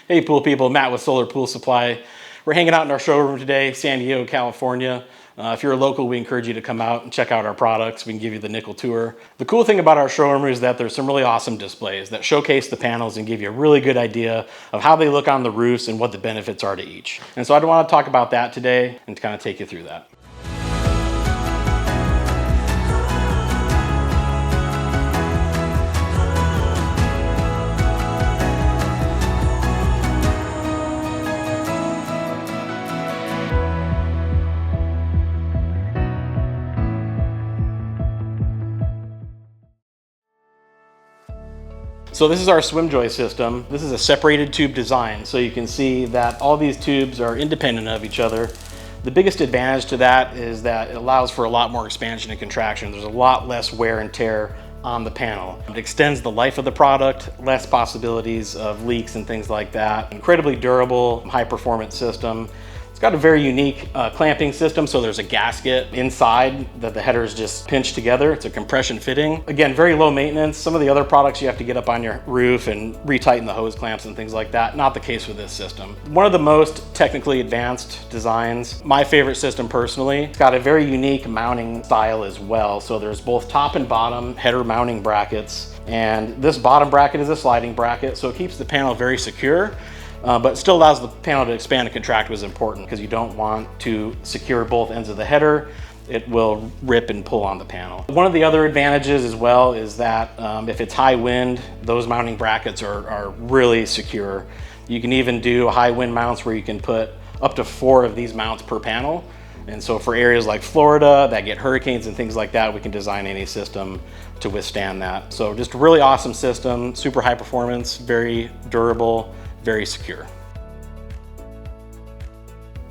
Hey pool people, Matt with Solar Pool Supply. We're hanging out in our showroom today, San Diego, California. If you're a local, we encourage you to come out and check out our products. We can give you the nickel tour. The cool thing about our showroom is that there's some really awesome displays that showcase the panels and give you a really good idea of how they look on the roofs and what the benefits are to each. And so I want to talk about that today and to kind of take you through that. So this is our SwimJoy system. This is a separated tube design, so you can see that all these tubes are independent of each other. The biggest advantage to that is that it allows for a lot more expansion and contraction. There's a lot less wear and tear on the panel. It extends the life of the product, less possibilities of leaks and things like that. Incredibly durable, high performance system. It's got a very unique clamping system, so there's a gasket inside that the headers just pinch together. It's a compression fitting. Again, very low maintenance. Some of the other products you have to get up on your roof and retighten the hose clamps and things like that. Not the case with this system. One of the most technically advanced designs. My favorite system personally. It's got a very unique mounting style as well. So there's both top and bottom header mounting brackets. And this bottom bracket is a sliding bracket, so it keeps the panel very secure. But still allows the panel to expand and contract, was important because you don't want to secure both ends of the header. It will rip and pull on the panel. One of the other advantages as well is that if it's high wind, those mounting brackets are really secure. You can even do high wind mounts where you can put up to 4 of these mounts per panel. And so for areas like Florida that get hurricanes and things like that, we can design any system to withstand that. So just a really awesome system, super high performance, very durable, very secure.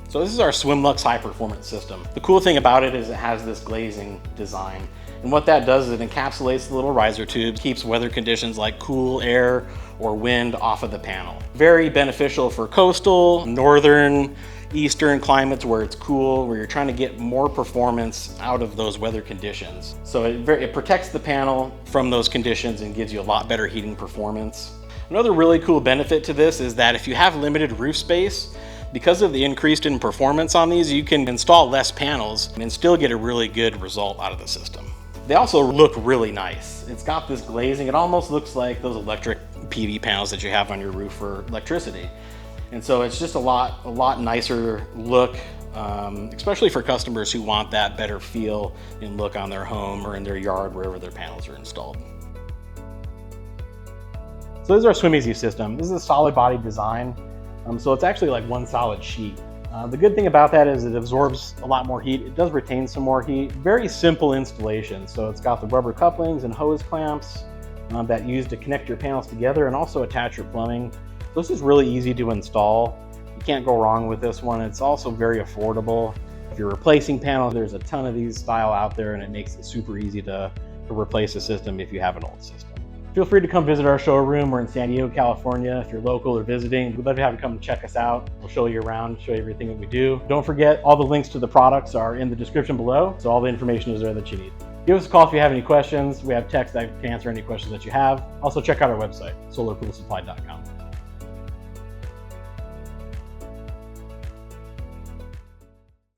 So this is our SwimLux high performance system. The cool thing about it is it has this glazing design. And what that does is it encapsulates the little riser tube, keeps weather conditions like cool air or wind off of the panel. Very beneficial for coastal, northern, eastern climates where it's cool, where you're trying to get more performance out of those weather conditions. So it protects the panel from those conditions and gives you a lot better heating performance. Another really cool benefit to this is that if you have limited roof space, because of the increase in performance on these, you can install less panels and still get a really good result out of the system. They also look really nice. It's got this glazing. It almost looks like those electric PV panels that you have on your roof for electricity. And so it's just a lot nicer look, especially for customers who want that better feel and look on their home or in their yard, wherever their panels are installed. So this is our SwimEasy system. This is a solid body design. So it's actually like one solid sheet. The good thing about that is it absorbs a lot more heat. It does retain some more heat. Very simple installation. So it's got the rubber couplings and hose clamps that you use to connect your panels together and also attach your plumbing. So this is really easy to install. You can't go wrong with this one. It's also very affordable. If you're replacing panels, there's a ton of these style out there and it makes it super easy to replace a system if you have an old system. Feel free to come visit our showroom. We're in San Diego, California. If you're local or visiting, we'd love to have you come and check us out. We'll show you around, show you everything that we do. Don't forget, all the links to the products are in the description below, so all the information is there that you need. Give us a call if you have any questions. We have text that can answer any questions that you have. Also check out our website, SolarPoolSupply.com.